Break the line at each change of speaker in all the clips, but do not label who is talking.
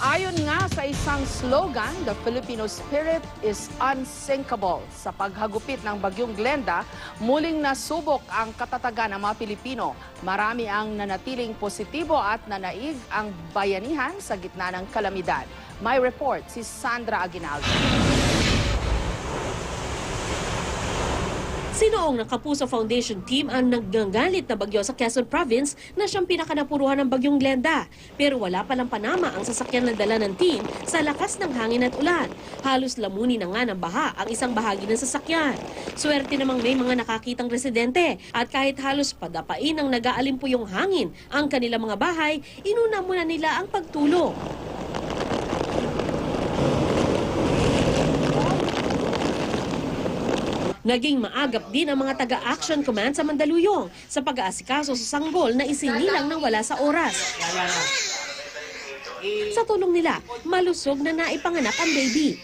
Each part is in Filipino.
Ayon nga sa isang slogan, the Filipino spirit is unsinkable. Sa paghagupit ng Bagyong Glenda, muling nasubok ang katatagan ng mga Pilipino. Marami ang nanatiling positibo at nanaig ang bayanihan sa gitna ng kalamidad. May report si Sandra Aguinaldo.
Sinoong ng Kapuso Foundation team ang nagngangalit na bagyo sa Quezon Province na siyang pinakanapuruhan ng Bagyong Glenda. Pero wala palang panama ang sasakyan na dala ng team sa lakas ng hangin at ulan. Halos lamunin na nga ng baha ang isang bahagi ng sasakyan. Swerte namang may mga nakakitang residente at kahit halos padapain ng nag-aalimpuyong hangin ang kanilang mga bahay, inuna muna nila ang pagtulong. Naging maagap din ang mga taga-Action Command sa Mandaluyong sa pag-aasikaso sa sanggol na isinilang ng wala sa oras. Sa tulong nila, malusog na naipanganak ang baby.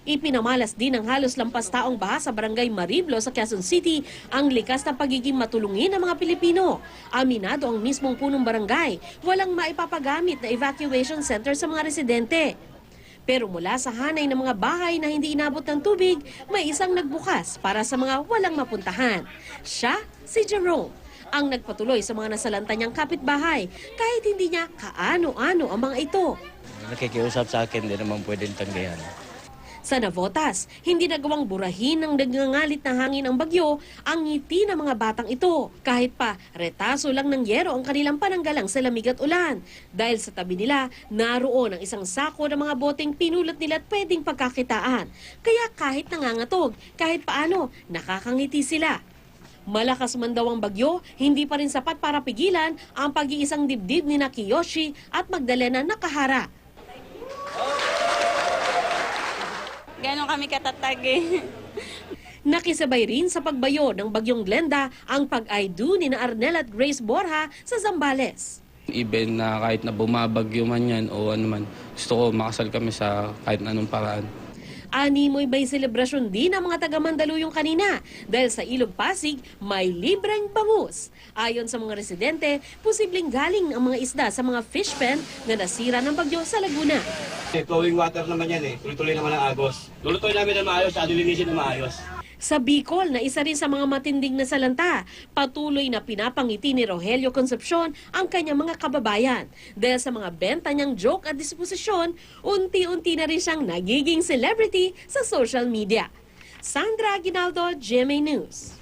Ipinamalas din ng halos lampas taong baha sa barangay Mariblo sa Quezon City ang likas na pagiging matulungin ng mga Pilipino. Aminado ang mismong punong barangay, walang maipapagamit na evacuation center sa mga residente. Pero mula sa hanay ng mga bahay na hindi inabot ng tubig, may isang nagbukas para sa mga walang mapuntahan. Siya, si Jerome, ang nagpatuloy sa mga nasalanta niyang kapitbahay kahit hindi niya kaano-ano ang mga ito.
Nakikiusap sa akin, hindi naman pwedeng tanggayan.
Sa Navotas, hindi nagawang burahin ng nagngangalit na hangin ng bagyo ang ngiti ng mga batang ito. Kahit pa retaso lang ng yero ang kanilang pananggalang sa lamig at ulan. Dahil sa tabi nila, naroon ang isang sako ng mga boteng pinulot nila at pwedeng pagkakitaan. Kaya kahit nangangatog, kahit paano, nakakangiti sila. Malakas man daw ang bagyo, hindi pa rin sapat para pigilan ang pag-iisang dibdib ni Kiyoshi at Magdalena nakahara.
Ganon kami katatag eh.
Nakisabay rin sa pagbayo ng Bagyong Glenda ang pag-I-do ni na Arnel at Grace Borja sa Zambales.
Even na kahit na bumabagyo man yan o ano man, gusto ko makasal kami sa kahit anong paraan.
Animoy may selebrasyon din ang mga taga-Mandaluyong kanina dahil sa Ilog Pasig may libreng bangus. Ayon sa mga residente, posibleng galing ang mga isda sa mga fish pen na nasira ng bagyo sa Laguna.
Flowing water naman yan eh. Tuloy-tuloy naman ang agos. Lulutuin namin na maayos, linisin na maayos.
Sa Bicol na isa rin sa mga matinding na salanta, patuloy na pinapangiti ni Rogelio Concepcion ang kanyang mga kababayan. Dahil sa mga benta niyang joke at disposisyon, unti-unti na rin siyang nagiging celebrity sa social media. Sandra Aguinaldo, GMA News.